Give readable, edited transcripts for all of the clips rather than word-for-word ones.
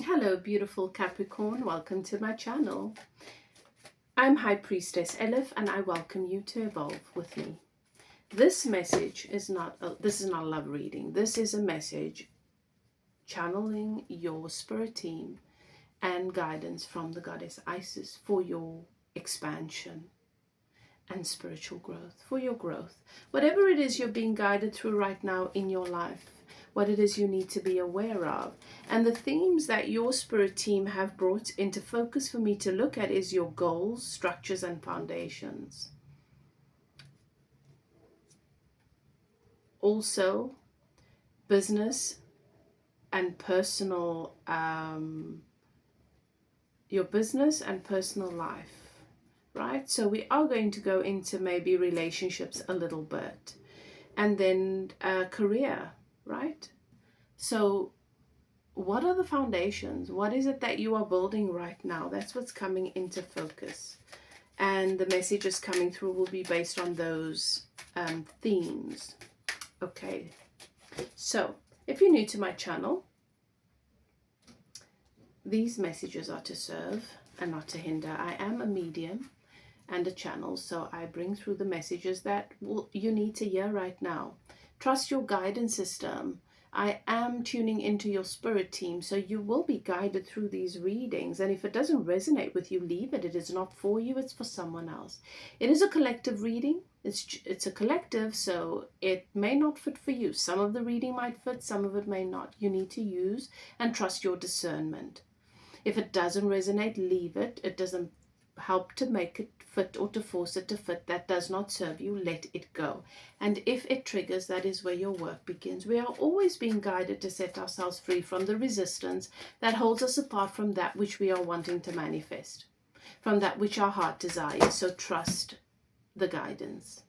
Hello, beautiful Capricorn. Welcome to my channel. I'm High Priestess Elif, and I welcome you to evolve with me. This message is not a love reading. This is a message channeling your spirit team and guidance from the goddess Isis for your expansion and spiritual growth, for your growth. Whatever it is you're being guided through right now in your life, what it is you need to be aware of. And the themes that your spirit team have brought into focus for me to look at is your goals, structures, and foundations. Also, business and personal, your business and personal life, right? So we are going to go into maybe relationships a little bit, and then career, right? So what are the foundations? What is it that you are building right now? That's what's coming into focus. And the messages coming through will be based on those themes. Okay, so if you're new to my channel, these messages are to serve and not to hinder. I am a medium and a channel, so I bring through the messages that you need to hear right now. Trust your guidance system. I am tuning into your spirit team, so you will be guided through these readings. And if it doesn't resonate with you, leave it. It is not for you, it's for someone else. It is a collective reading. It's a collective, so it may not fit for you. Some of the reading might fit, some of it may not. You need to use and trust your discernment. If it doesn't resonate, leave it. It doesn't help to make it fit or to force it to fit. That does not serve you. Let it go. And if it triggers, that is where your work begins. We are always being guided to set ourselves free from the resistance that holds us apart from that which we are wanting to manifest, from that which our heart desires. So trust the guidance.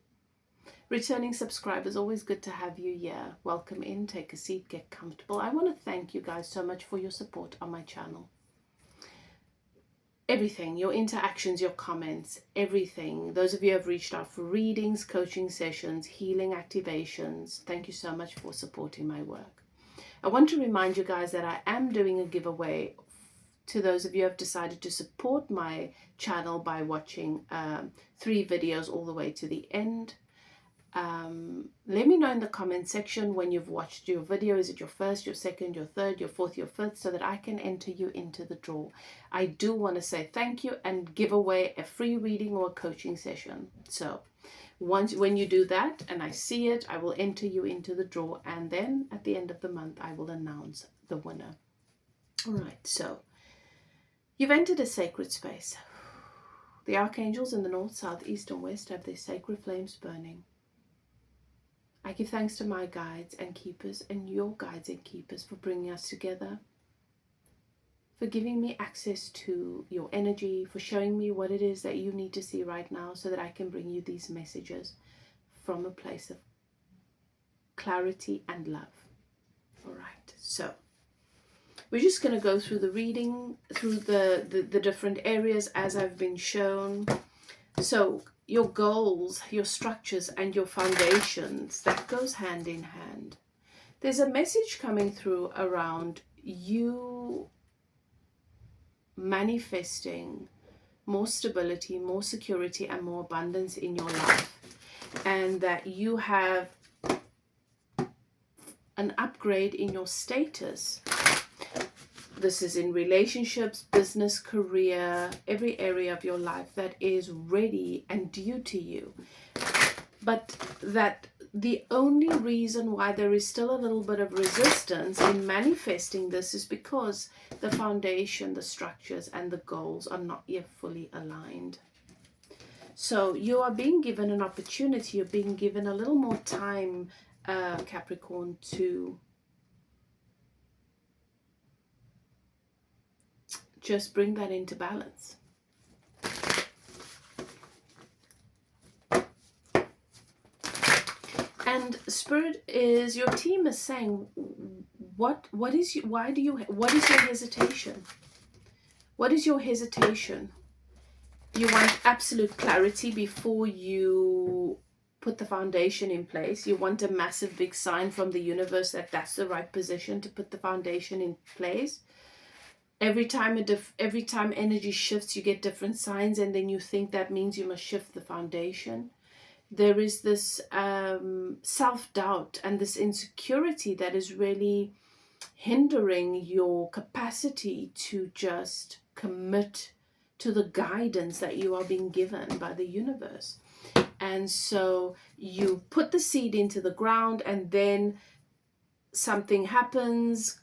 Returning subscribers, always good to have you here. Welcome in, take a seat, get comfortable. I want to thank you guys so much for your support on my channel. Everything, your interactions, your comments, everything. Those of you who have reached out for readings, coaching sessions, healing activations, thank you so much for supporting my work. I want to remind you guys that I am doing a giveaway to those of you who have decided to support my channel by watching 3 videos all the way to the end. Let me know in the comment section when you've watched your video. Is it your first, your second, your third, your fourth, your fifth, so that I can enter you into the draw. I do want to say thank you and give away a free reading or a coaching session. So when you do that and I see it, I will enter you into the draw, and then at the end of the month I will announce the winner. All right, so you've entered a sacred space. The archangels in the north, south, east, and west have their sacred flames burning. I give thanks to my guides and keepers and your guides and keepers for bringing us together, for giving me access to your energy, for showing me what it is that you need to see right now so that I can bring you these messages from a place of clarity and love. All right, so we're just going to go through the reading, through the different areas as I've been shown. So your goals, your structures, and your foundations, that goes hand in hand. There's a message coming through around you manifesting more stability, more security, and more abundance in your life, and that you have an upgrade in your status. This is in relationships, business, career, every area of your life that is ready and due to you. But that the only reason why there is still a little bit of resistance in manifesting this is because the foundation, the structures, and the goals are not yet fully aligned. So you are being given an opportunity, you're being given a little more time, Capricorn, to just bring that into balance. And Spirit is, your team is saying, what is your hesitation? What is your hesitation? You want absolute clarity before you put the foundation in place. You want a massive big sign from the universe that that's the right position to put the foundation in place. Every time energy shifts, you get different signs, and then you think that means you must shift the foundation. There is this self-doubt and this insecurity that is really hindering your capacity to just commit to the guidance that you are being given by the universe. And so you put the seed into the ground, and then something happens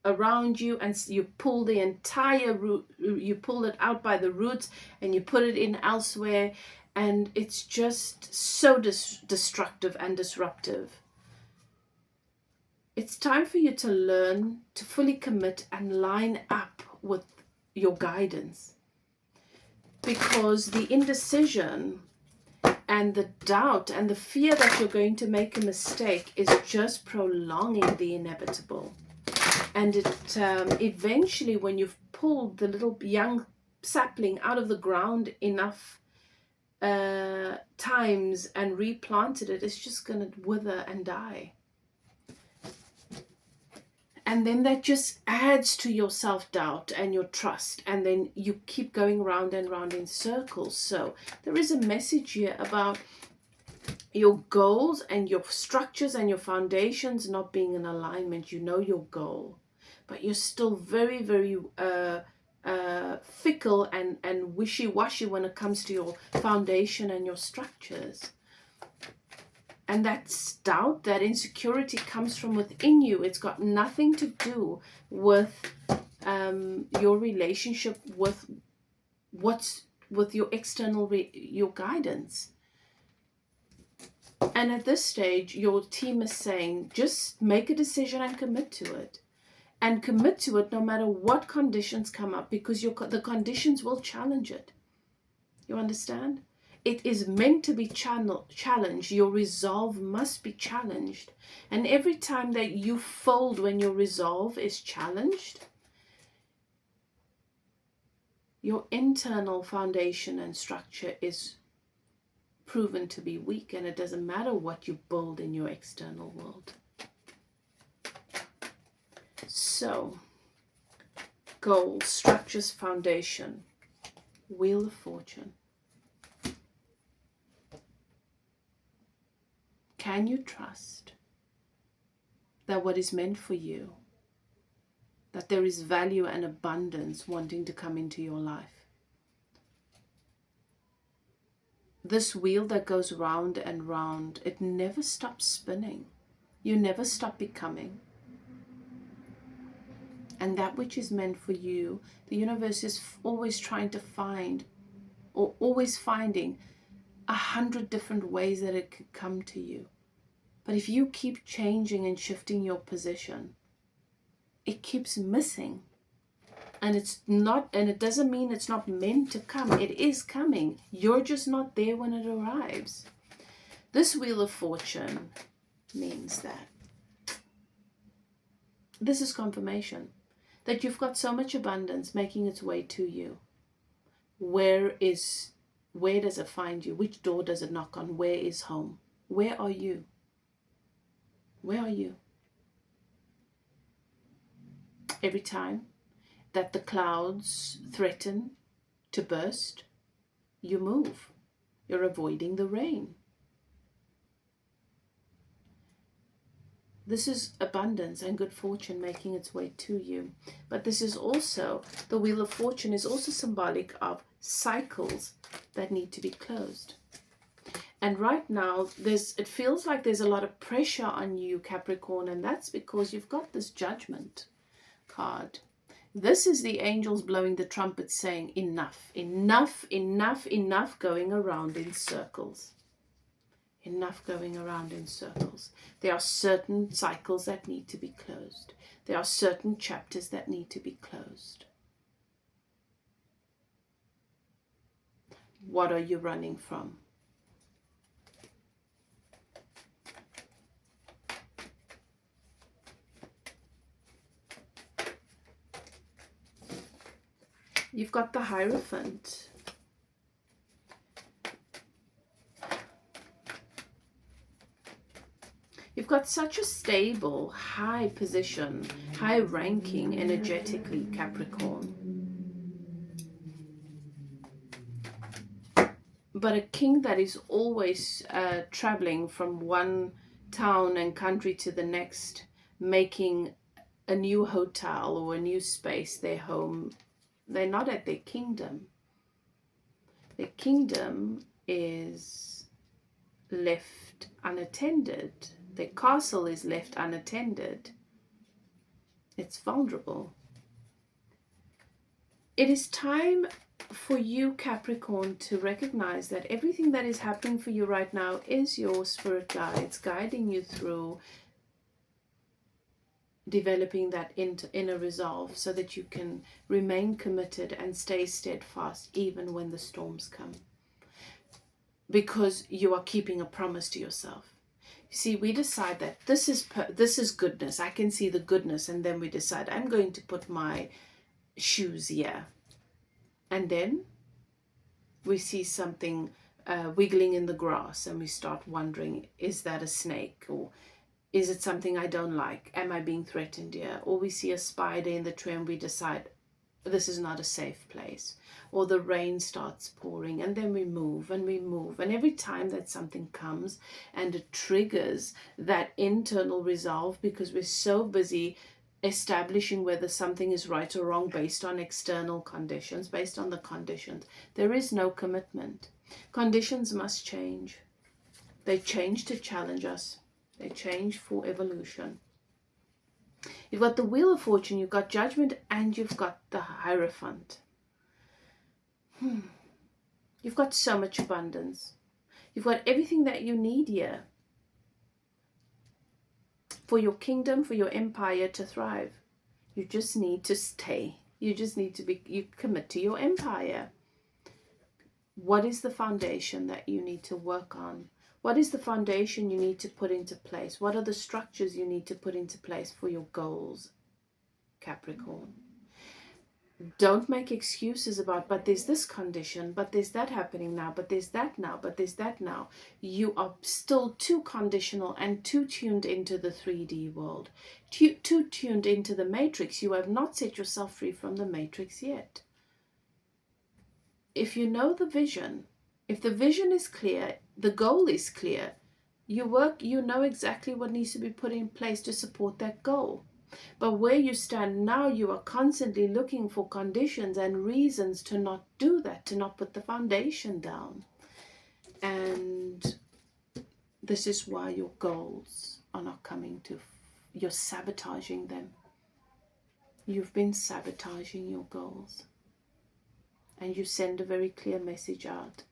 around you, and you pull the entire root, you pull it out by the roots, and you put it in elsewhere, and it's just so destructive and disruptive. It's time for you to learn to fully commit and line up with your guidance, because the indecision and the doubt and the fear that you're going to make a mistake is just prolonging the inevitable. And it eventually, when you've pulled the little young sapling out of the ground enough times and replanted it, it's just going to wither and die. And then that just adds to your self-doubt and your trust. And then you keep going round and round in circles. So there is a message here about your goals and your structures and your foundations not being in alignment. You know your goal, but you're still very, very fickle and wishy-washy when it comes to your foundation and your structures. And that doubt, that insecurity comes from within you. It's got nothing to do with your relationship with your external, your guidance. And at this stage, your team is saying, just make a decision and commit to it. And commit to it no matter what conditions come up, because the conditions will challenge it. You understand? It is meant to be challenged. Your resolve must be challenged. And every time that you fold when your resolve is challenged, your internal foundation and structure is proven to be weak, and it doesn't matter what you build in your external world. So, goals, structures, foundation, Wheel of Fortune. Can you trust that what is meant for you, that there is value and abundance wanting to come into your life? This wheel that goes round and round, it never stops spinning. You never stop becoming. And that which is meant for you, the universe is always trying to find, or always finding 100 different ways that it could come to you. But if you keep changing and shifting your position, it keeps missing. And it doesn't mean it's not meant to come. It is coming. You're just not there when it arrives. This Wheel of Fortune means that this is confirmation that you've got so much abundance making its way to you. Where does it find you? Which door does it knock on? Where is home? Where are you? Where are you? Every time that the clouds threaten to burst, you move. You're avoiding the rain. This is abundance and good fortune making its way to you. But this is also, the Wheel of Fortune is also symbolic of cycles that need to be closed. And right now, it feels like there's a lot of pressure on you, Capricorn, and that's because you've got this Judgment card. This is the angels blowing the trumpet saying, enough, enough, enough, enough going around in circles. Enough going around in circles. There are certain cycles that need to be closed. There are certain chapters that need to be closed. What are you running from? You've got the Hierophant. You've You've got such a stable, high position, high ranking energetically, Capricorn. But a king that is always traveling from one town and country to the next, making a new hotel or a new space their home, they're not at their kingdom. Their kingdom is left unattended. Their castle is left unattended. It's vulnerable. It is time for you, Capricorn, to recognize that everything that is happening for you right now is your spirit guides guiding you through developing that inner resolve so that you can remain committed and stay steadfast even when the storms come. Because you are keeping a promise to yourself. See, we decide that this is goodness. I can see the goodness, and then we decide I'm going to put my shoes here. And then we see something wiggling in the grass, and we start wondering, is that a snake? Or is it something I don't like? Am I being threatened here? Or we see a spider in the tree and we decide this is not a safe place. Or the rain starts pouring and then we move and we move. And every time that something comes and it triggers that internal resolve, because we're so busy establishing whether something is right or wrong based on external conditions, based on the conditions, there is no commitment. Conditions must change. They change to challenge us. They change for evolution. You've got the Wheel of Fortune, you've got Judgment, and you've got the Hierophant. You've got so much abundance. You've got everything that you need here for your kingdom, for your empire to thrive. You just need to stay. You just need to you commit to your empire. What is the foundation that you need to work on? What is the foundation you need to put into place? What are the structures you need to put into place for your goals, Capricorn? Don't make excuses about, but there's this condition, but there's that happening now, but there's that now, but there's that now. You are still too conditional and too tuned into the 3D world, too tuned into the matrix. You have not set yourself free from the matrix yet. If you know the vision, if the vision is clear, the goal is clear, you know exactly what needs to be put in place to support that goal. But where you stand now, you are constantly looking for conditions and reasons to not do that, to not put the foundation down. And this is why your goals are not coming to, you're sabotaging them. You've been sabotaging your goals. And you send a very clear message out.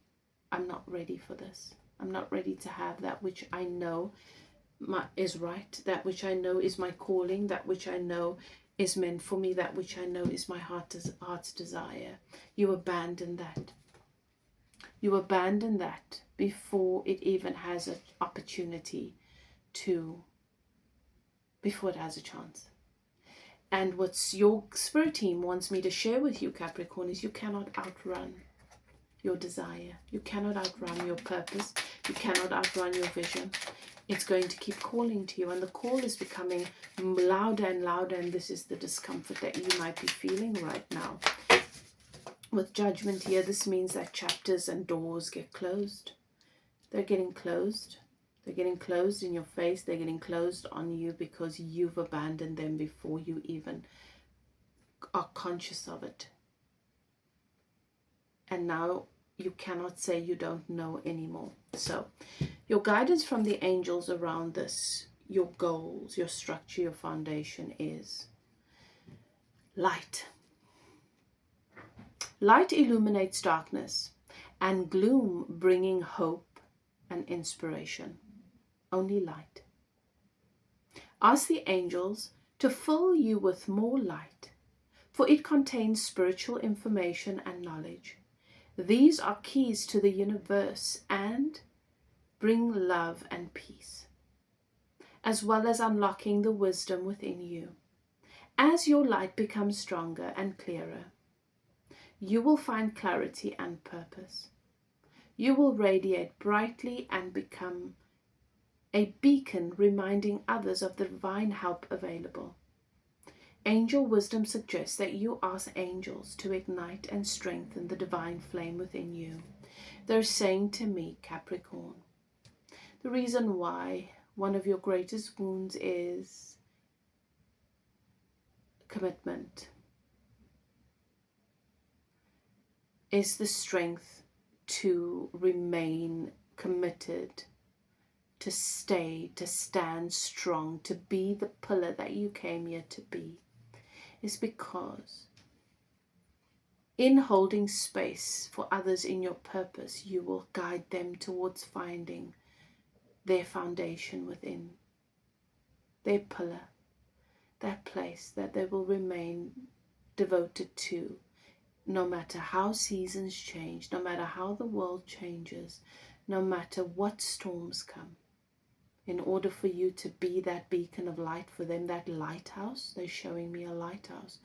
I'm not ready for this. I'm not ready to have that which I know is right, that which I know is my calling, that which I know is meant for me, that which I know is my heart's desire. You abandon that. You abandon that before it even has an opportunity to, before it has a chance. And what your spirit team wants me to share with you, Capricorn, is you cannot outrun your desire. You cannot outrun your purpose. You cannot outrun your vision. It's going to keep calling to you, and the call is becoming louder and louder, and this is the discomfort that you might be feeling right now. With Judgment here, this means that chapters and doors get closed. They're getting closed. They're getting closed in your face. They're getting closed on you because you've abandoned them before you even are conscious of it. And now you cannot say you don't know anymore. So your guidance from the angels around this, your goals, your structure, your foundation is light. Light illuminates darkness, and gloom bringing hope and inspiration. Only light. Ask the angels to fill you with more light, for it contains spiritual information and knowledge. These are keys to the universe and bring love and peace, as well as unlocking the wisdom within you. As your light becomes stronger and clearer, you will find clarity and purpose. You will radiate brightly and become a beacon reminding others of the divine help available. Angel wisdom suggests that you ask angels to ignite and strengthen the divine flame within you. They're saying to me, Capricorn, the reason why one of your greatest wounds is commitment is the strength to remain committed, to stay, to stand strong, to be the pillar that you came here to be, is because in holding space for others in your purpose, you will guide them towards finding their foundation within, their pillar, that place that they will remain devoted to, no matter how seasons change, no matter how the world changes, no matter what storms come. In order for you to be that beacon of light for them, that lighthouse, they're showing me a lighthouse.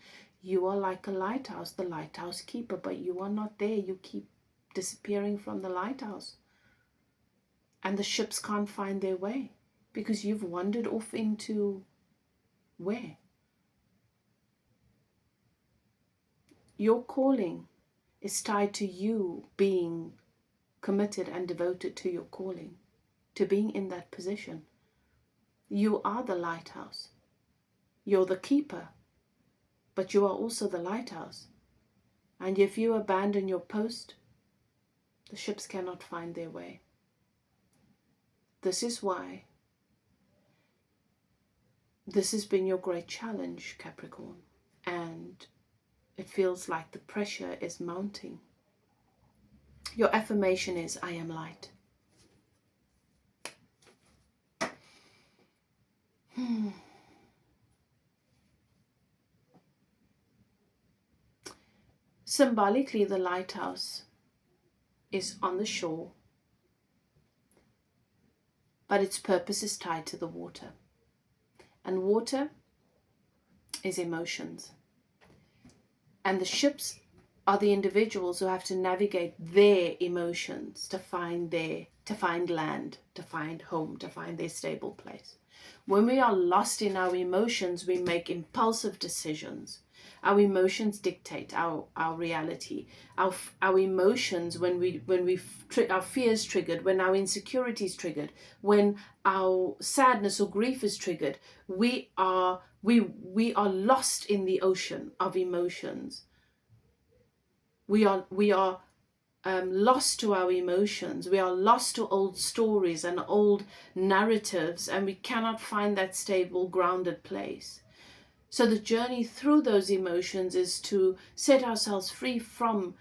You are like a lighthouse, the lighthouse keeper, but you are not there. You keep disappearing from the lighthouse. And the ships can't find their way because you've wandered off into where? Your calling is tied to you being committed and devoted to your calling, to being in that position. You are the lighthouse. You're the keeper, but you are also the lighthouse. And if you abandon your post, the ships cannot find their way. This is why this has been your great challenge, Capricorn, and it feels like the pressure is mounting. Your affirmation is, I am light. Symbolically, the lighthouse is on the shore, but its purpose is tied to the water. And water is emotions. And the ships are the individuals who have to navigate their emotions to find land, to find home, to find their stable place. When we are lost in our emotions, we make impulsive decisions. Our emotions dictate our reality. Our emotions, when our fear is triggered, when our insecurity is triggered, when our sadness or grief is triggered, we are lost in the ocean of emotions. We are lost to our emotions. We are lost to old stories and old narratives, and we cannot find that stable, grounded place. So the journey through those emotions is to set ourselves free from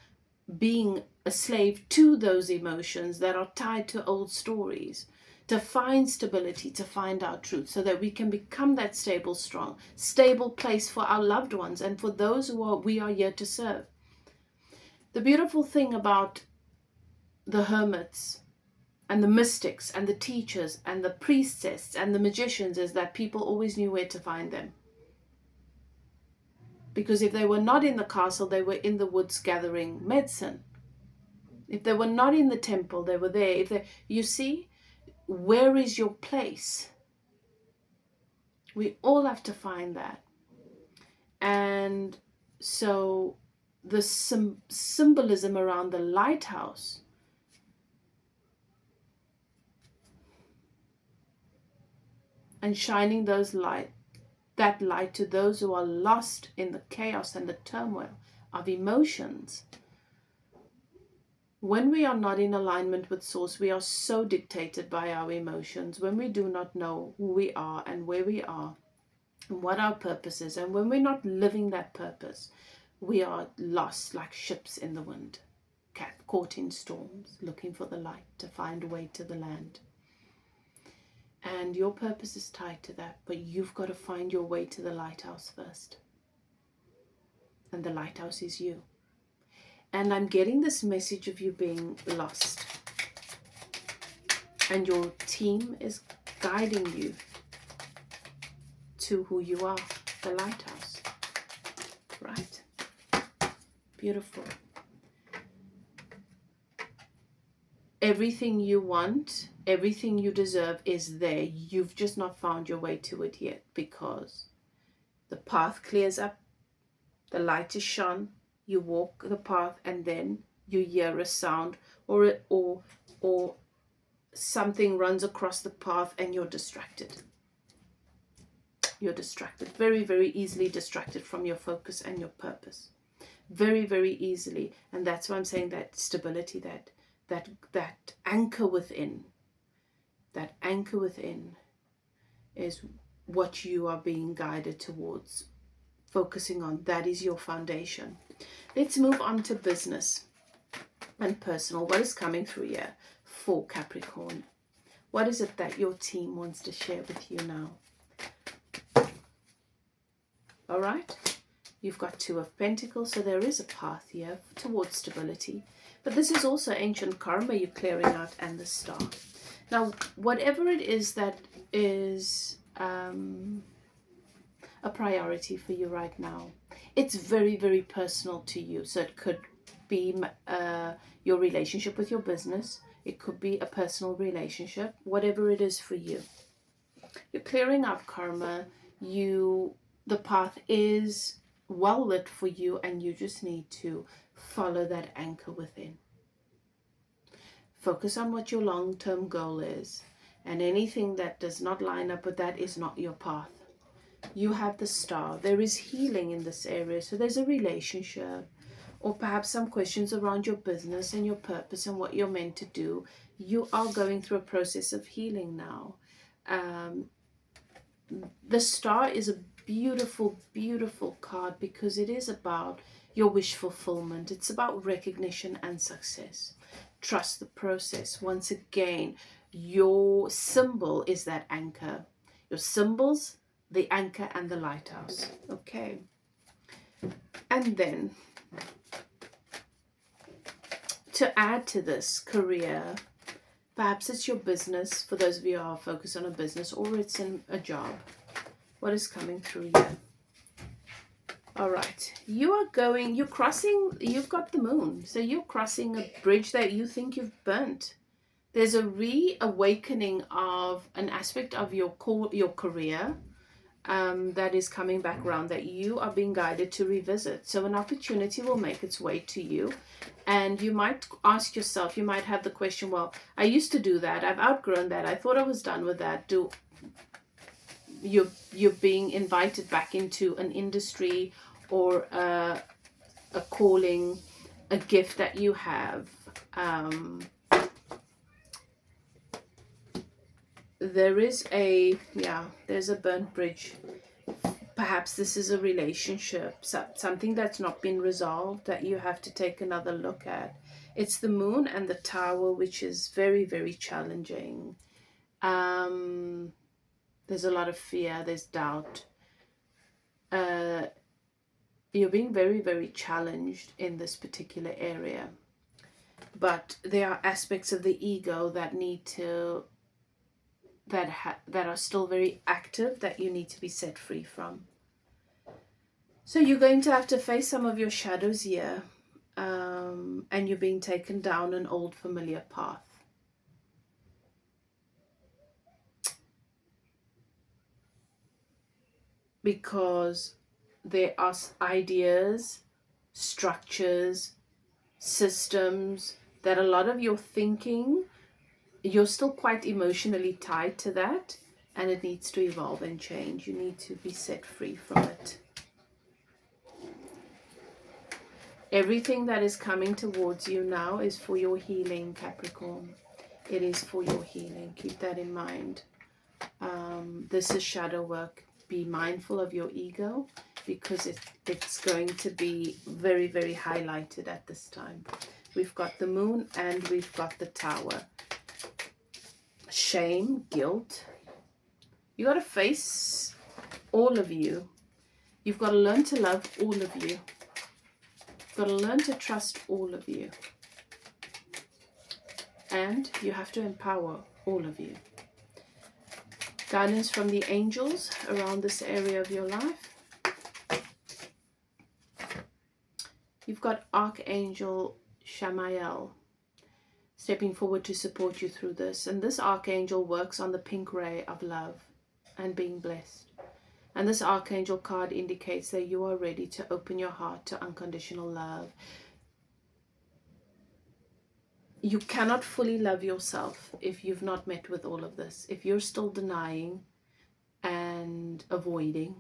being a slave to those emotions that are tied to old stories, to find stability, to find our truth, so that we can become that stable, strong, stable place for our loved ones and for those we are here to serve. The beautiful thing about the hermits and the mystics and the teachers and the priestess and the magicians is that people always knew where to find them. Because if they were not in the castle, they were in the woods gathering medicine. If they were not in the temple, they were there. You see, where is your place? We all have to find that. And so the symbolism around the lighthouse and shining that light to those who are lost in the chaos and the turmoil of emotions. When we are not in alignment with Source, we are so dictated by our emotions. When we do not know who we are and where we are and what our purpose is, and when we're not living that purpose, we are lost like ships in the wind, caught in storms, looking for the light to find a way to the land. And your purpose is tied to that, but you've got to find your way to the lighthouse first. And the lighthouse is you. And I'm getting this message of you being lost. And your team is guiding you to who you are, the lighthouse. Right? Beautiful. Everything you want Everything you deserve is there. You've just not found your way to it yet, because the path clears up, the light is shone, you walk the path, and then you hear a sound, or something runs across the path, and you're distracted. You're distracted, very, very easily distracted from your focus and your purpose. Very, very easily. And that's why I'm saying that stability, that anchor within, that anchor within is what you are being guided towards focusing on. That is your foundation. Let's move on to business and personal. What is coming through here for Capricorn? What is it that your team wants to share with you now? All right, you've got Two of Pentacles, so there is a path here towards stability. But this is also ancient karma you're clearing out, and the Star. Now, whatever it is that is a priority for you right now, it's very, very personal to you. So it could be your relationship with your business. It could be a personal relationship, whatever it is for you. You're clearing up karma. The path is well lit for you, and you just need to follow that anchor within. Focus on what your long-term goal is, and anything that does not line up with that is not your path. You have the Star. There is healing in this area, so there's a relationship, or perhaps some questions around your business and your purpose and what you're meant to do. You are going through a process of healing now. The Star is a beautiful, beautiful card, because it is about your wish fulfillment. It's about recognition and success. Trust the process. Once again, your symbol is that anchor. Your symbols, the anchor and the lighthouse. Okay. And then, to add to this, career. Perhaps it's your business, for those of you who are focused on a business, or it's in a job. What is coming through here? All right. You've got the Moon. So you're crossing a bridge that you think you've burnt. There's a reawakening of an aspect of your career that is coming back around, that you are being guided to revisit. So an opportunity will make its way to you, and you might ask yourself, you might have the question, well, I used to do that, I've outgrown that, I thought I was done with that. You're being invited back into an industry or a calling, a gift that you have. There's a burnt bridge. Perhaps this is a relationship, something that's not been resolved, that you have to take another look at. It's the Moon and the Tower, which is very, very challenging. There's a lot of fear, there's doubt. You're being very, very challenged in this particular area. But there are aspects of the ego that need to that are still very active, that you need to be set free from. So you're going to have to face some of your shadows here, and you're being taken down an old familiar path. Because there are ideas, structures, systems, that a lot of your thinking, you're still quite emotionally tied to that, and it needs to evolve and change. You need to be set free from it. Everything that is coming towards you now is for your healing, Capricorn. It is for your healing. Keep that in mind. This is shadow work. Be mindful of your ego, because it's going to be very, very highlighted at this time. We've got the Moon and we've got the Tower. Shame, guilt. You got to face all of you. You've got to learn to love all of you. You've got to learn to trust all of you. And you have to empower all of you. Guidance from the angels around this area of your life. You've got Archangel Shamael. stepping forward to support you through this. And this archangel works on the pink ray of love and being blessed. And this archangel card indicates that you are ready to open your heart to unconditional love. You cannot fully love yourself if you've not met with all of this. If you're still denying and avoiding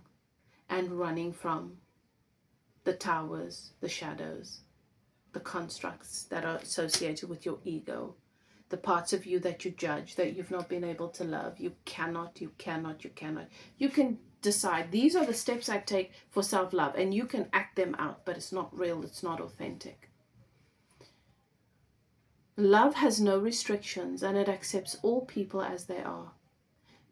and running from the towers, the shadows, the constructs that are associated with your ego, the parts of you that you judge, that you've not been able to love. You cannot. You can decide, these are the steps I take for self-love, and you can act them out, but it's not real, it's not authentic. Love has no restrictions, and it accepts all people as they are,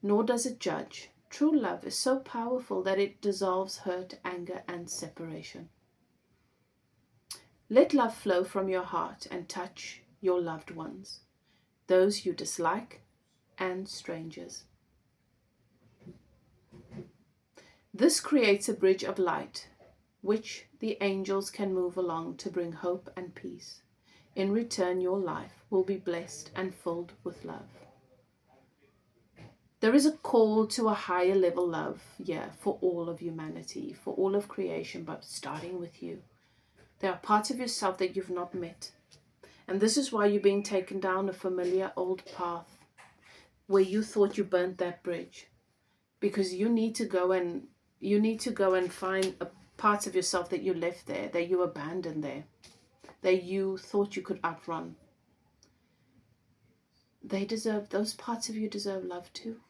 nor does it judge. True love is so powerful that it dissolves hurt, anger, and separation. Let love flow from your heart and touch your loved ones, those you dislike, and strangers. This creates a bridge of light, which the angels can move along to bring hope and peace. In return, your life will be blessed and filled with love. There is a call to a higher level love, for all of humanity, for all of creation, but starting with you. There are parts of yourself that you've not met. And this is why you're being taken down a familiar old path where you thought you burnt that bridge. Because you need to go and find parts of yourself that you left there, that you abandoned there, that you thought you could outrun. Those parts of you deserve love too,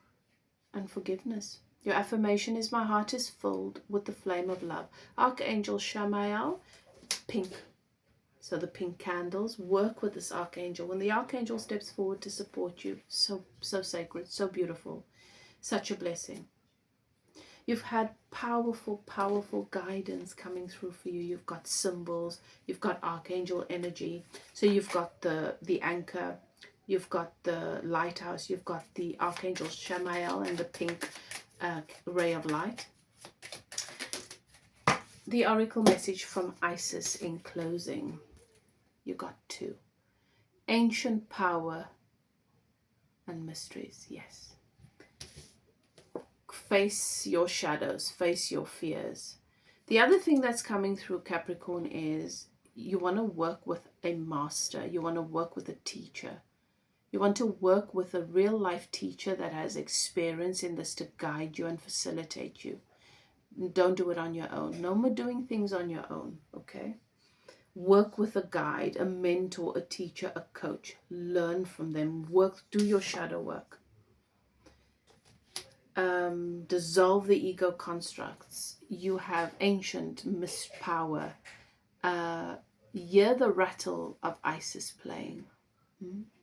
and forgiveness. Your affirmation is, my heart is filled with the flame of love. Archangel Shamael, pink. So the pink candles work with this archangel. When the archangel steps forward to support you, so sacred, so beautiful, such a blessing. You've had powerful, powerful guidance coming through for you. You've got symbols, you've got archangel energy. So you've got the anchor, you've got the lighthouse, you've got the archangel Shamael and the pink ray of light. The oracle message from Isis in closing. You got 2. Ancient power and mysteries, yes. Face your shadows, face your fears. The other thing that's coming through, Capricorn, is you want to work with a master. You want to work with a teacher. You want to work with a real life teacher that has experience in this to guide you and facilitate you. Don't do it on your own. No more doing things on your own, okay? Work with a guide, a mentor, a teacher, a coach. Learn from them. Do your shadow work. Dissolve the ego constructs. You have ancient mist power. Hear the rattle of Isis playing.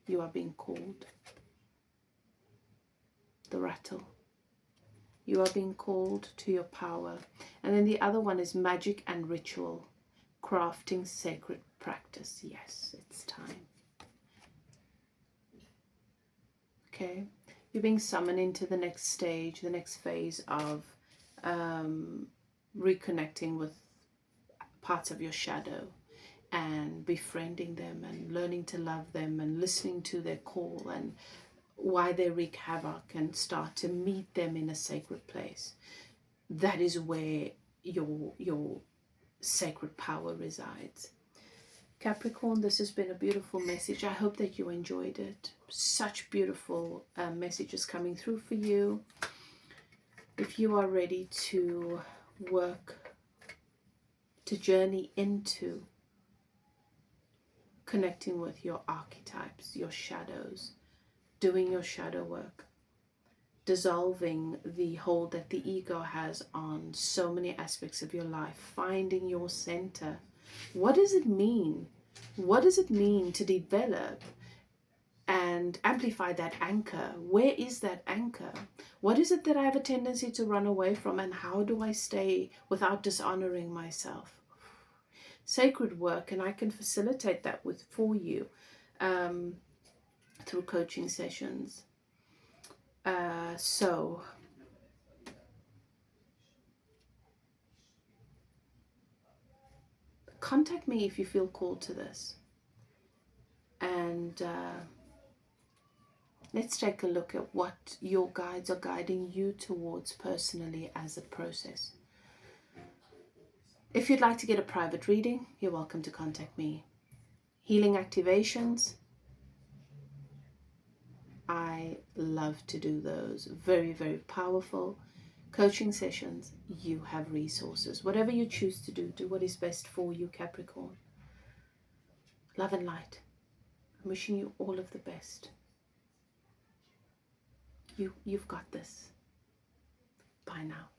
You are being called. The rattle. You are being called to your power. And then the other one is magic and ritual. Crafting sacred practice. Yes, it's time. Okay. You're being summoned into the next stage, the next phase of reconnecting with parts of your shadow and befriending them and learning to love them and listening to their call and why they wreak havoc, and start to meet them in a sacred place. That is where your sacred power resides. Capricorn, this has been a beautiful message. I hope that you enjoyed it. Such beautiful messages coming through for you. If you are ready to work, to journey into connecting with your archetypes, your shadows, doing your shadow work, dissolving the hold that the ego has on so many aspects of your life, finding your center. What does it mean? What does it mean to develop and amplify that anchor? Where is that anchor? What is it that I have a tendency to run away from, and how do I stay without dishonoring myself? Sacred work, and I can facilitate that for you through coaching sessions. So contact me if you feel called to this, and And let's take a look at what your guides are guiding you towards personally as a process. If you'd like to get a private reading, you're welcome to contact me. Healing activations, I love to do those. Very, very powerful. Coaching sessions, you have resources. Whatever you choose to do, do what is best for you, Capricorn. Love and light. I'm wishing you all of the best. You've got this. Bye now.